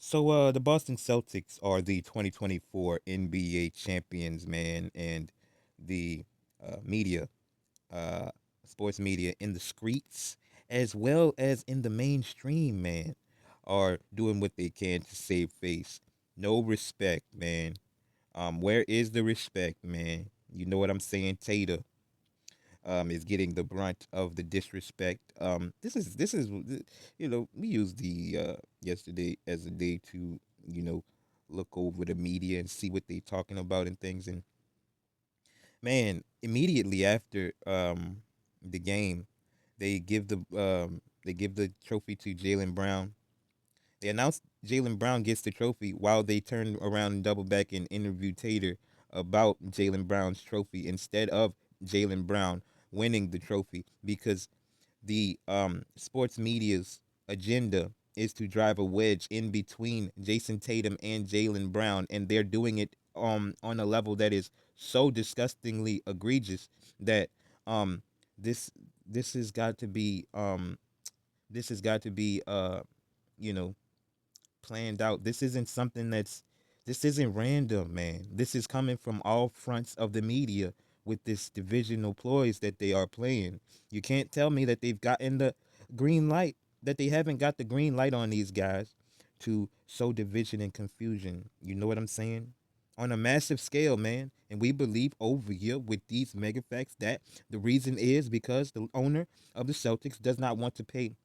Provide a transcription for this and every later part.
So the Boston Celtics are the 2024 NBA champions, man, and the media, uh, sports media in the streets as well as in the mainstream, man, are doing what they can to save face. No respect, man. Where is the respect, man? You know what I'm saying? Tater is getting the brunt of the disrespect. This is we used the yesterday as a day to you know look over the media and see what they talking about and things. And man, immediately after the game, they give the trophy to Jalen Brown. They announced Jalen Brown gets the trophy while they turn around and double back and interview Tater about Jalen Brown's trophy instead of Jalen Brown winning the trophy because the sports media's agenda is to drive a wedge in between Jason Tatum and Jalen Brown, and they're doing it on a level that is so disgustingly egregious that um this this has got to be you know planned out. This isn't random, man. This is coming from all fronts of the media with this divisional ploys that they are playing. You can't tell me that they've gotten the green light, that they haven't got the green light on these guys to sow division and confusion. You know what I'm saying? On a massive scale, man. And we believe over here with these mega facts that the reason is because the owner of the Celtics does not want to pay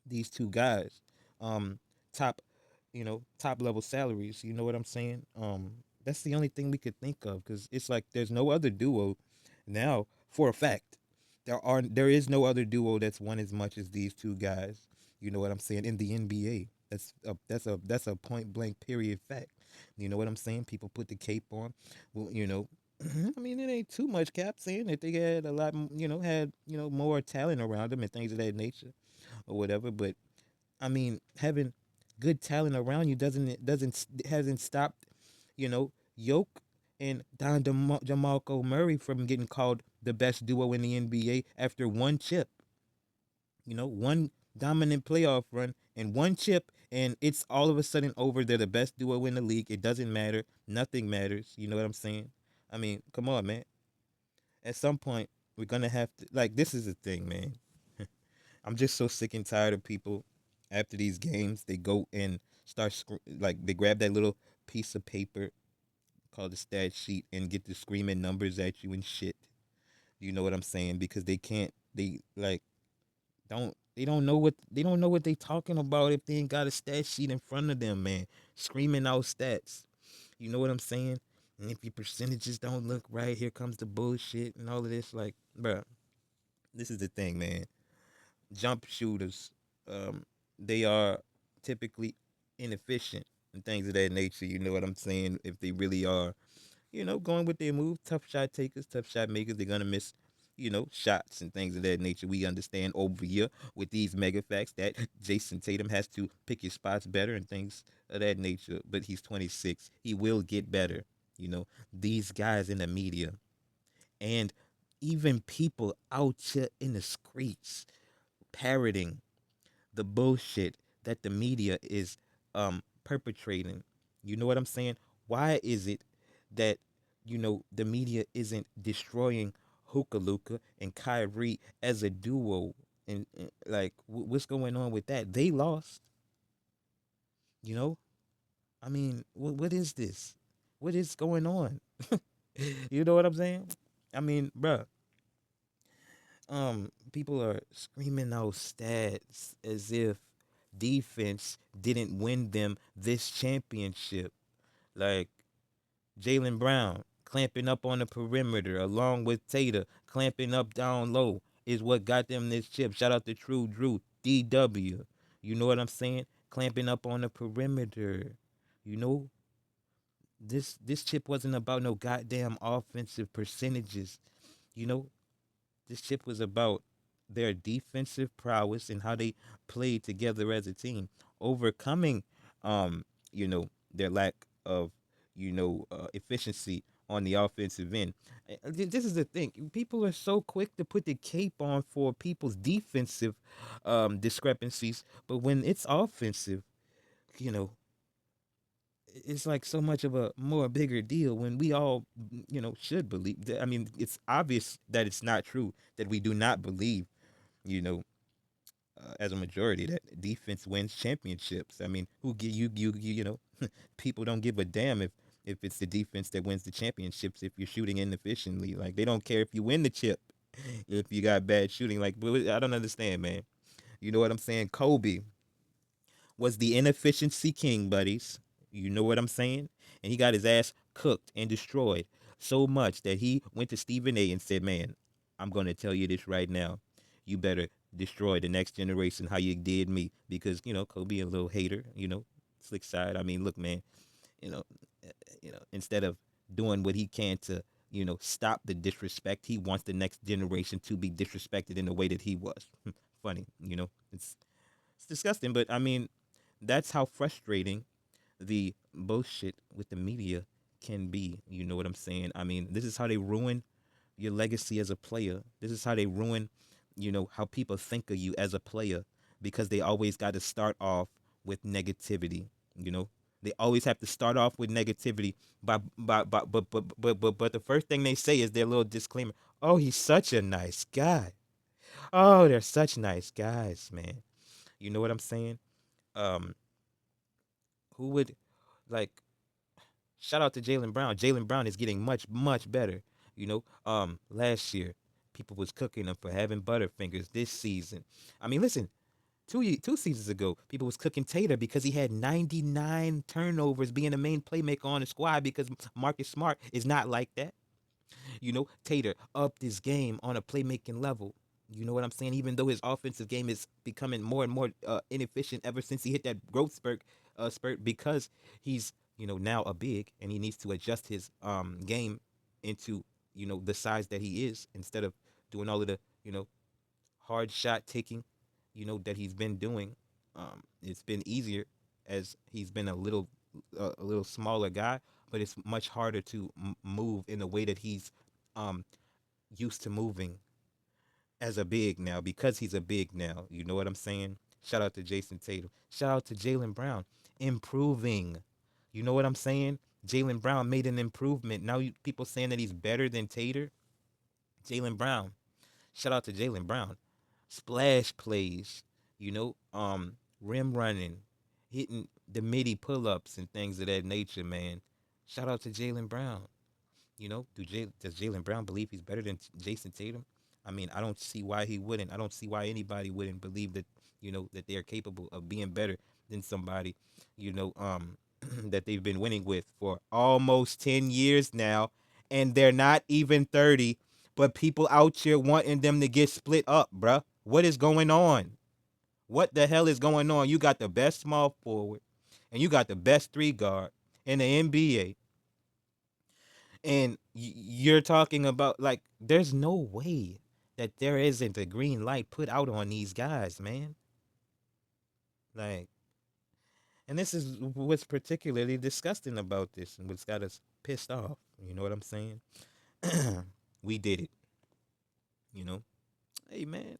these two guys um top top level salaries. You know what I'm saying? That's the only thing we could think of because it's like there's no other duo now for a fact. There is no other duo that's won as much as these two guys. You know what I'm saying? In the NBA, that's a point blank period fact. You know what I'm saying? People put the cape on. Well, I mean, it ain't too much cap saying that they had a lot, had more talent around them and things of that nature or whatever. But I mean, having good talent around you doesn't hasn't stopped, Yoke and Jamalco Murray from getting called the best duo in the NBA after one chip. One dominant playoff run and one chip, and it's all of a sudden over. They're the best duo in the league. It doesn't matter. Nothing matters. You know what I'm saying? I mean, come on, man. At some point, we're gonna have to like. This is the thing, man. I'm just so sick and tired of people after these games. They go and like they grab that little piece of paper called the stat sheet and get to screaming numbers at you and shit. You know what I'm saying? Because they can't. They like they don't know what they talking about if they ain't got a stat sheet in front of them, man. Screaming out stats. You know what I'm saying? And if your percentages don't look right, here comes the bullshit and all of this. Like, bruh, this is the thing, man. Jump shooters, um, they are typically inefficient and things of that nature. You know what I'm saying? If they really are, going with their move, tough shot takers, tough shot makers, they're gonna miss, shots and things of that nature. We understand over here with these mega facts that Jason Tatum has to pick his spots better and things of that nature. But he's 26. He will get better. These guys in the media and even people out here in the streets parroting the bullshit that the media is perpetrating. You know what I'm saying? Why is it that the media isn't destroying Hookah Luka and Kyrie as a duo? And like, what's going on with that? They lost. You know, I mean, what is this? What is going on? You know what I'm saying? I mean, bruh, people are screaming out stats as if defense didn't win them this championship. Like Jalen Brown clamping up on the perimeter along with Tater clamping up down low is what got them this chip. Shout out to True Drew, DW. You know what I'm saying? Clamping up on the perimeter. You know, this chip wasn't about no goddamn offensive percentages. You know, this chip was about their defensive prowess and how they played together as a team, overcoming, their lack of, efficiency on the offensive end. This is the thing. People are so quick to put the cape on for people's defensive discrepancies, but when it's offensive, you know, it's like so much of a more bigger deal when we all, should believe. I mean, it's obvious that it's not true that we do not believe, you know, as a majority that defense wins championships. I mean, who give you people don't give a damn if it's the defense that wins the championships if you're shooting inefficiently. Like they don't care if you win the chip if you got bad shooting. Like, I don't understand, man. You know what I'm saying? Kobe was the inefficiency king, buddies. You know what I'm saying? And he got his ass cooked and destroyed so much that he went to Stephen A and said, "Man, I'm going to tell you this right now. You better destroy the next generation how you did me because, Kobe a little hater, slick side. I mean, look, man, you know, instead of doing what he can to, stop the disrespect, he wants the next generation to be disrespected in the way that he was. Funny, it's disgusting, but I mean, that's how frustrating the bullshit with the media can be. You know what I'm saying? I mean, this is how they ruin your legacy as a player. This is how they ruin, how people think of you as a player because they always got to start off with negativity. You know, they always have to start off with negativity. But the first thing they say is their little disclaimer. Oh, he's such a nice guy. Oh, they're such nice guys, man. You know what I'm saying? Um, who would like shout out to Jalen Brown. Jalen Brown is getting much, much better. Last year people was cooking him for having butterfingers. This season, I mean, listen, two seasons ago, people was cooking Tater because he had 99 turnovers, being the main playmaker on the squad because Marcus Smart is not like that. Tater upped his game on a playmaking level. You know what I'm saying? Even though his offensive game is becoming more and more inefficient ever since he hit that growth spurt because he's now a big and he needs to adjust his game into the size that he is instead of doing all of the hard shot taking that he's been doing. It's been easier as he's been a little smaller guy, but it's much harder to move in the way that he's um used to moving as a big now because he's a big now. You know what I'm saying? Shout out to Jason Tatum. Shout out to Jalen Brown improving. You know what I'm saying? Jalen Brown made an improvement. Now people saying that he's better than Tater. Jalen Brown. Shout out to Jalen Brown. Splash plays. Rim running, hitting the midi pull ups and things of that nature, man. Shout out to Jalen Brown. Does Jalen Brown believe he's better than Jason Tatum? I mean, I don't see why he wouldn't. I don't see why anybody wouldn't believe that that they are capable of being better than somebody that they've been winning with for almost 10 years now, and they're not even 30. But people out here wanting them to get split up, bruh. What is going on? What the hell is going on? You got the best small forward, and you got the best three guard in the NBA, and you're talking about like there's no way that there isn't a green light put out on these guys, man. Like, and this is what's particularly disgusting about this and what's got us pissed off. You know what I'm saying? We did it. You know, hey man,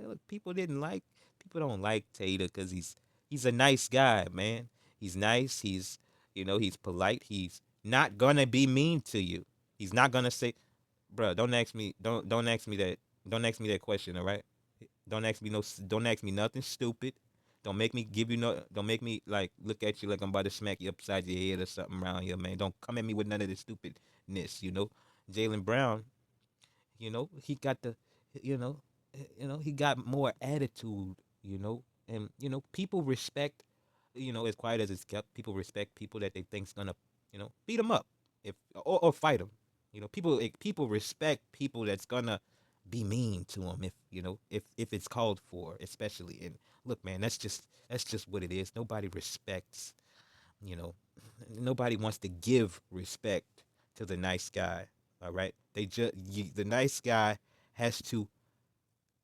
look, people don't like Tater because he's a nice guy, man. He's nice. He's polite. He's not gonna be mean to you. He's not gonna say, "Bruh, don't ask me that. Don't ask me that question, all right? Don't ask me nothing stupid. Don't make me give you no. Don't make me like look at you like I'm about to smack you upside your head or something around here, man. Don't come at me with none of this stupidness, Jalen Brown, he got you know, he got more attitude, and people respect, as quiet as it's kept, people respect people that they think's gonna, beat them up, if or fight them. People respect people that's gonna be mean to them if it's called for, especially. And look, man, that's just what it is. Nobody respects, you know, nobody wants to give respect to the nice guy. All right, the nice guy has to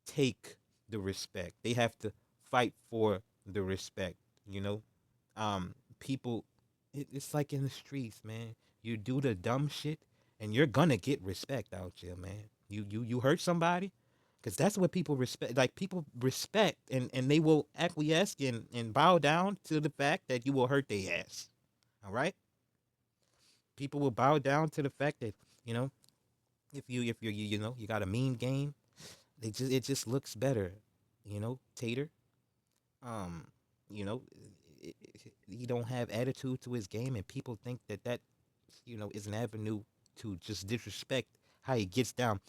take the respect. They have to fight for the respect. You know, people. It's like in the streets, man. You do the dumb shit, and you're gonna get respect out here, man. You hurt somebody, because that's what people respect. Like people respect, and they will acquiesce and bow down to the fact that you will hurt their ass. All right, people will bow down to the fact that you know if you're you got a mean game, it just looks better. Tater. Um, you know, he don't have attitude to his game, and people think that is an avenue to just disrespect how he gets down.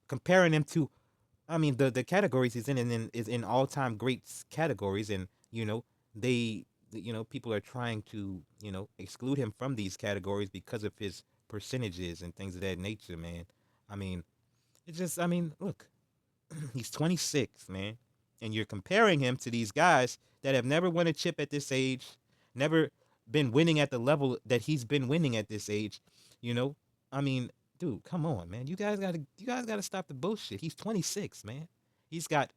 Comparing him to, I mean, the categories he's in is in all time greats categories, and they, people are trying to exclude him from these categories because of his percentages and things of that nature, man. I mean, I mean, look, he's 26, man, and you're comparing him to these guys that have never won a chip at this age, never been winning at the level that he's been winning at this age. You know, I mean, dude, come on, man. You guys gotta stop the bullshit. He's 26, man. He's got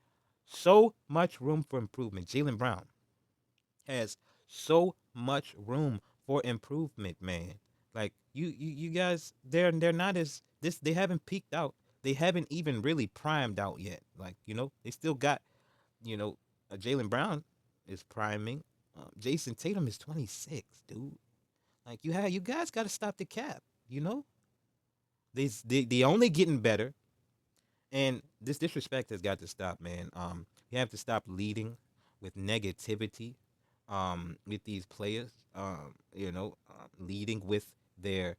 so much room for improvement. Jalen Brown has so much room for improvement, man. Like you guys, they're not as this. They haven't peaked out. They haven't even really primed out yet. Like they still got you know Jalen Brown is priming. Jason Tatum is 26, dude. Like you guys got to stop the cap. You know they only getting better, and this disrespect has got to stop, man. You have to stop leading with negativity with these players. Leading their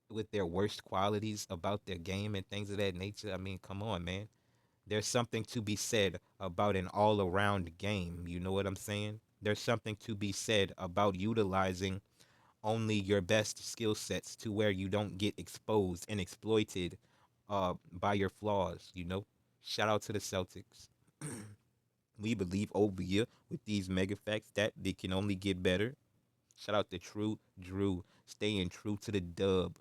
with their worst qualities about their game and things of that nature. I mean, come on, man. There's something to be said about an all-around game. You know what I'm saying? There's something to be said about utilizing only your best skill sets to where you don't get exposed and exploited by your flaws. Shout out to the Celtics. We believe over here with these mega facts that they can only get better. Shout out to True Drew, staying true to the dub.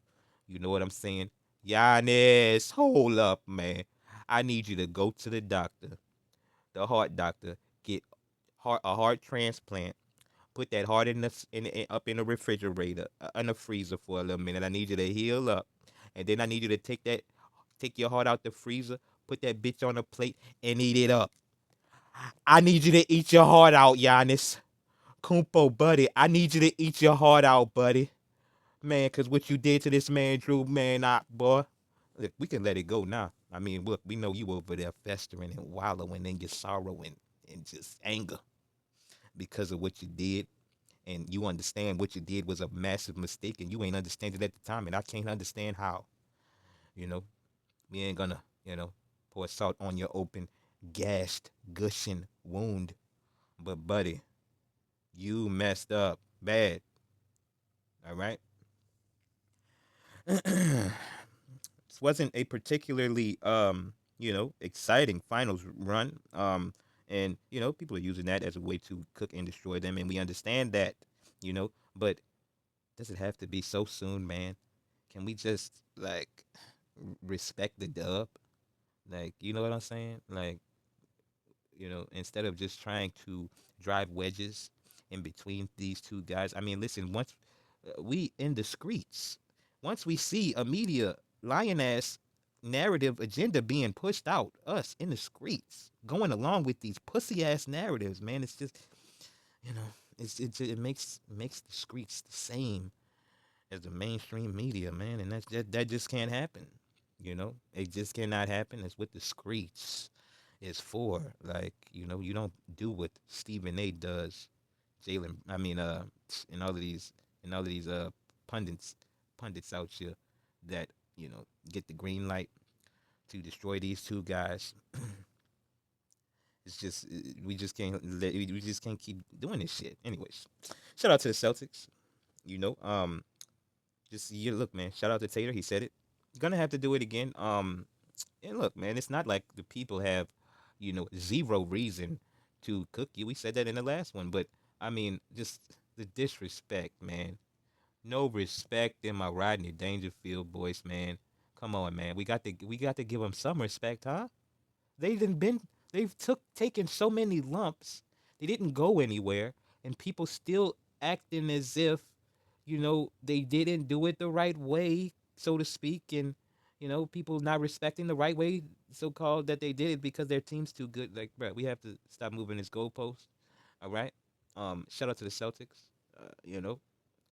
You know what I'm saying? Giannis, hold up, man. I need you to go to the doctor, the heart doctor, get a heart transplant. Put that heart up in the refrigerator, in the freezer for a little minute. I need you to heal up, and then I need you to take your heart out the freezer, put that bitch on a plate, and eat it up. I need you to eat your heart out, Giannis. Kumpo, buddy. I need you to eat your heart out, buddy. Man, because what you did to this man, Drew, man, boy. Look, we can let it go now. I mean, look, we know you over there festering and wallowing in your sorrow and just anger because of what you did. And you understand what you did was a massive mistake, and you ain't understand it at the time, and I can't understand how. You know, we ain't gonna, pour salt on your open, gashed, gushing wound. But, buddy, you messed up bad. All right? This wasn't a particularly exciting finals run. And people are using that as a way to cook and destroy them, and we understand that, but does it have to be so soon, man? Can we just like respect the dub? Like, you know what I'm saying? Like, instead of just trying to drive wedges in between these two guys. I mean, listen, once we in the streets, once we see a media lion ass narrative agenda being pushed out, us in the streets, going along with these pussy ass narratives, man, it's just, you know, it makes the streets the same as the mainstream media, man, and that just can't happen. It just cannot happen. It's what the streets is for. Like, you don't do what Stephen A. does, Jalen. I mean, and all of these pundits out here that get the green light to destroy these two guys. It's just we just can't keep doing this shit. Anyways, shout out to the Celtics. You know, um, just look, man. Shout out to Tater. He said it. Gonna have to do it again. And look, man, it's not like the people have, zero reason to cook you. We said that in the last one, but I mean, just the disrespect, man. No respect in my Rodney Dangerfield boys, man. Come on, man. We got to give them some respect, huh? They didn't been they've taken so many lumps. They didn't go anywhere, and people still acting as if they didn't do it the right way, so to speak, and people not respecting the right way, so called, that they did it because their team's too good. Like, bro, we have to stop moving this goalpost. All right. Shout out to the Celtics.